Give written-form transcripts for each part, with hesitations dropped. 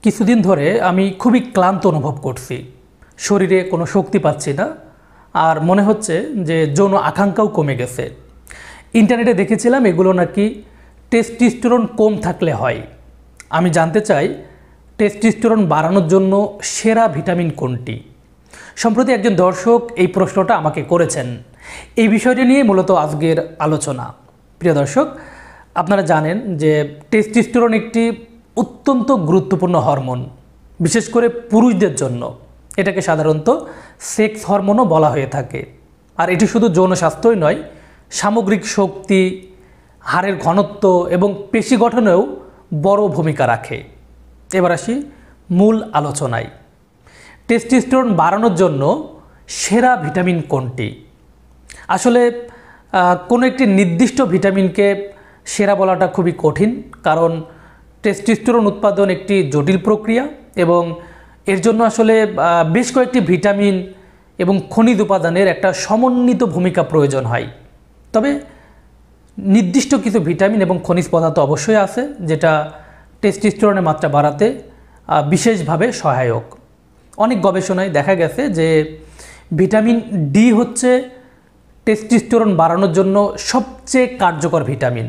কিছুদিন ধরে আমি খুবই ক্লান্ত অনুভব করছি। শরীরে কোনো শক্তি পাচ্ছি না, আর মনে হচ্ছে যে যৌন আকাঙ্ক্ষাও কমে গেছে। ইন্টারনেটে দেখেছিলাম এগুলো নাকি টেস্টোস্টেরন কম থাকলে হয়। আমি জানতে চাই টেস্টোস্টেরন বাড়ানোর জন্য সেরা ভিটামিন কোনটি। সম্প্রতি একজন দর্শক এই প্রশ্নটা আমাকে করেছেন। এই বিষয়টি নিয়ে মূলত আজকের আলোচনা। প্রিয় দর্শক, আপনারা জানেন যে টেস্টোস্টেরন একটি অত্যন্ত গুরুত্বপূর্ণ হরমোন, বিশেষ করে পুরুষদের জন্য। এটাকে সাধারণত সেক্স হরমোনও বলা হয়ে থাকে। আর এটি শুধু যৌন স্বাস্থ্যই নয়, সামগ্রিক শক্তি, হাড়ের ঘনত্ব এবং পেশি গঠনেও বড় ভূমিকা রাখে। এবার আসি মূল আলোচনায়। টেস্টোস্টেরন বাড়ানোর জন্য সেরা ভিটামিন কোনটি? আসলে কোনো একটি নির্দিষ্ট ভিটামিনকে সেরা বলাটা খুবই কঠিন, কারণ টেস্টোস্টেরন উৎপাদন একটি জটিল প্রক্রিয়া এবং এর জন্য আসলে বেশ কয়েকটি ভিটামিন এবং খনিজ উপাদানের একটা সমন্বিত ভূমিকা প্রয়োজন হয়। তবে নির্দিষ্ট কিছু ভিটামিন এবং খনিজ পদার্থ অবশ্যই আছে, যেটা টেস্টোস্টেরনের মাত্রা বাড়াতে বিশেষভাবে সহায়ক। অনেক গবেষণায় দেখা গেছে যে ভিটামিন ডি হচ্ছে টেস্টোস্টেরন বাড়ানোর জন্য সবচেয়ে কার্যকর ভিটামিন।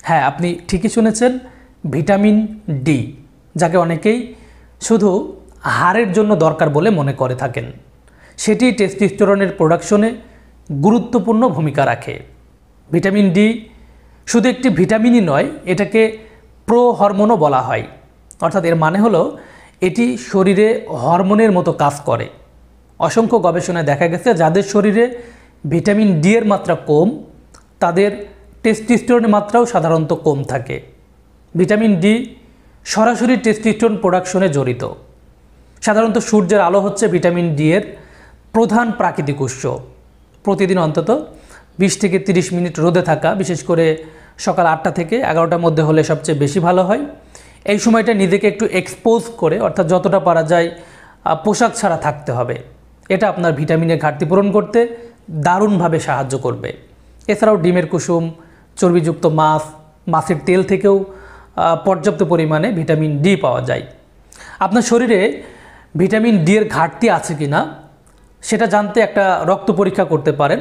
হ্যাঁ, আপনি ঠিকই শুনেছেন, ভিটামিন ডি, যাকে অনেকেই শুধু হাড়ের জন্য দরকার বলে মনে করে থাকেন। সেটি টেস্টোস্টেরনের প্রোডাকশনে গুরুত্বপূর্ণ ভূমিকা রাখে। ভিটামিন ডি শুধু একটি ভিটামিনই নয়, এটাকে প্রো হরমোনও বলা হয়। অর্থাৎ এর মানে হলো এটি শরীরে হরমোনের মতো কাজ করে। অসংখ্য গবেষণায় দেখা গেছে যাদের শরীরে ভিটামিন ডি এর মাত্রা কম, তাদের টেস্টোস্টেরনের মাত্রাও সাধারণত কম থাকে। ভিটামিন ডি সরাসরি টেস্টোস্টেরন প্রোডাকশনে জড়িত। সাধারণত সূর্যের আলো হচ্ছে ভিটামিন ডি এর প্রধান প্রাকৃতিক উৎস। প্রতিদিন অন্তত 20 থেকে 30 মিনিট রোদে থাকা, বিশেষ করে সকাল 8টা থেকে 11টার মধ্যে হলে সবচেয়ে বেশি ভালো হয়। এই সময়টা নিজেকে একটু এক্সপোজ করে, অর্থাৎ যতটা পারা যায় পোশাক ছাড়া থাকতে হবে। এটা আপনার ভিটামিনের ঘাটতি পূরণ করতে দারুণভাবে সাহায্য করবে। এছাড়াও ডিমের কুসুম, চর্বিযুক্ত মাছ, মাছের তেল থেকেও পর্যাপ্ত পরিমাণে ভিটামিন ডি পাওয়া যায়। আপনার শরীরে ভিটামিন ডি এর ঘাটতি আছে কি না সেটা জানতে একটা রক্ত পরীক্ষা করতে পারেন।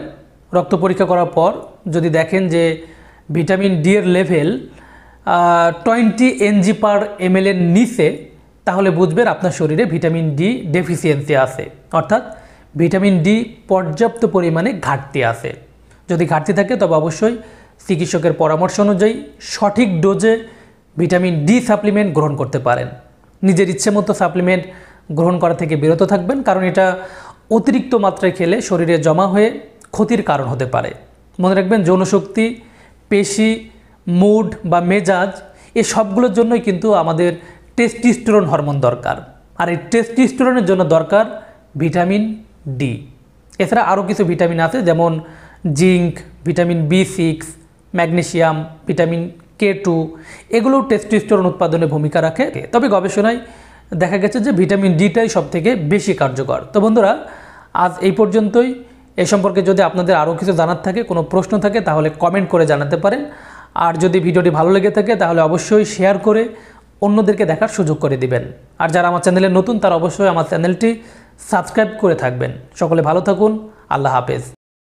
রক্ত পরীক্ষা করার পর যদি দেখেন যে ভিটামিন ডি এর লেভেল 20 ng/ml এর নিচে, তাহলে বুঝবেন আপনার শরীরে ভিটামিন ডি ডেফিসিয়েন্সি আছে, অর্থাৎ ভিটামিন ডি পর্যাপ্ত পরিমাণে ঘাটতি আছে। যদি ঘাটতি থাকে তবে অবশ্যই চিকিৎসকের পরামর্শ অনুযায়ী সঠিক ডোজে ভিটামিন ডি সাপ্লিমেন্ট গ্রহণ করতে পারেন। নিজের ইচ্ছে মতো সাপ্লিমেন্ট গ্রহণ করা থেকে বিরত থাকবেন, কারণ এটা অতিরিক্ত মাত্রায় খেলে শরীরে জমা হয়ে ক্ষতির কারণ হতে পারে। মনে রাখবেন, যৌনশক্তি, পেশি, মুড বা মেজাজ, এই সবগুলোর জন্যই কিন্তু আমাদের টেস্টোস্টেরন হরমোন দরকার। আর এই টেস্টোস্টেরনের জন্য দরকার ভিটামিন ডি। এছাড়া আরও কিছু ভিটামিন আছে, যেমন zinc, vitamin B6, magnesium, vitamin K2, এগুলো টেস্টোস্টেরন উৎপাদনে ভূমিকা রাখে। তবে গবেষণায় দেখা গেছে যে ভিটামিন ডিটাই সবথেকে বেশি কার্যকর। তো বন্ধুরা, আজ এই পর্যন্তই। এ সম্পর্কে যদি আপনাদের আরও কিছু জানার থাকে, কোনো প্রশ্ন থাকে, তাহলে কমেন্ট করে জানাতে পারেন। আর যদি ভিডিওটি ভালো লেগে থাকে তাহলে অবশ্যই শেয়ার করে অন্যদেরকে দেখার সুযোগ করে দিবেন। আর যারা আমার চ্যানেলে নতুন, তারা অবশ্যই আমার চ্যানেলটি সাবস্ক্রাইব করে থাকবেন। সকলে ভালো থাকুন। আল্লাহ হাফেজ।